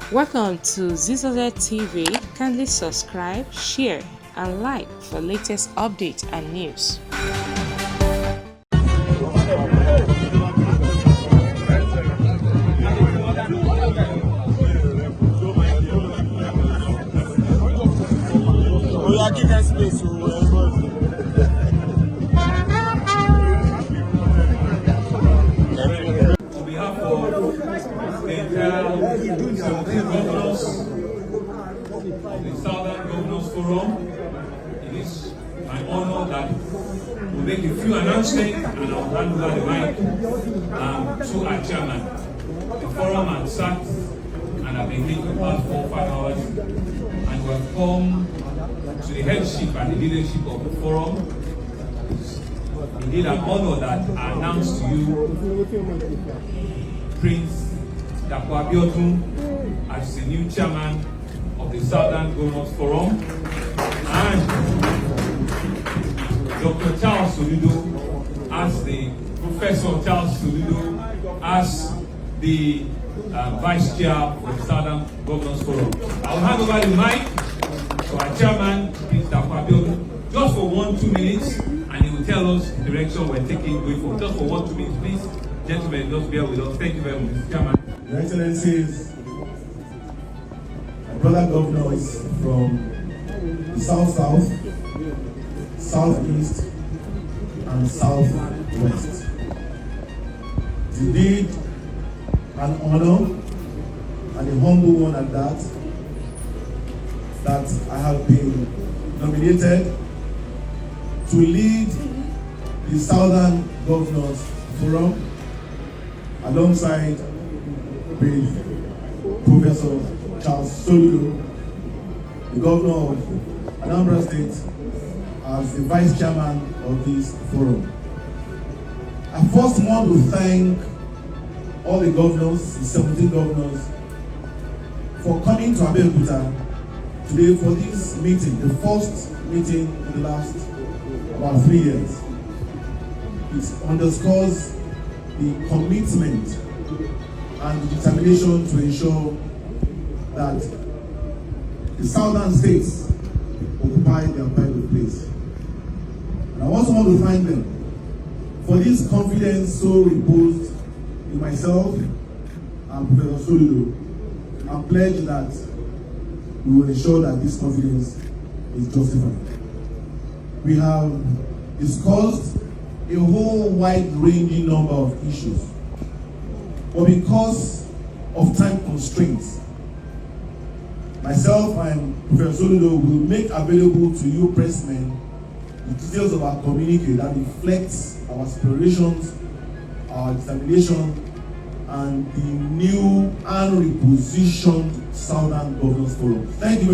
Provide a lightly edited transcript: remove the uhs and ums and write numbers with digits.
Welcome to Zisodel TV. Kindly subscribe, share, and like for latest updates and news. On behalf of the entire 17 governors of the Southern Governors Forum, it is my honor that we'll make a few announcements and I'll hand over the mic to our chairman. The forum has sat and have been meeting for the past 4 or 5 hours, and we have come to the headship and the leadership of the forum. Indeed, an honor that I announce to you Prince Dapo Abiodun as the new chairman of the Southern Governors Forum, and Dr. Charles Soludo as the Professor Charles Soludo as the Vice Chair for the Southern Governors Forum. I will hand over the mic to our chairman, Prince Dapo Abiodun, just for 1-2 minutes, and he will tell us the direction we're taking going forward. Just for 1-2 minutes, please. Gentlemen, just bear with us. Thank you very much, Mr. Chairman. Your Excellencies, my brother governors from the South-South, South-East, and South-West. It's indeed an honor, and a humble one at that I have been nominated to lead the Southern Governors Forum alongside with Professor Charles Soludo, the Governor of Anambra State, as the Vice Chairman of this forum. I first want to thank all the governors, the 17 governors, for coming to Abiodun today for this meeting, the first meeting in the last about 3 years. It underscores the commitment and the determination to ensure that the southern states occupy their pride place. And I also want to thank them for this confidence so reposed in myself and Professor Soludo, and pledge that we will ensure that this confidence is justified. We have discussed a whole wide-ranging number of issues, but because of time constraints, myself and Professor Soludo will make available to you pressmen the details of our communique that reflects our aspirations, our determination, and the new and repositioned Southern Governors Forum. Thank you.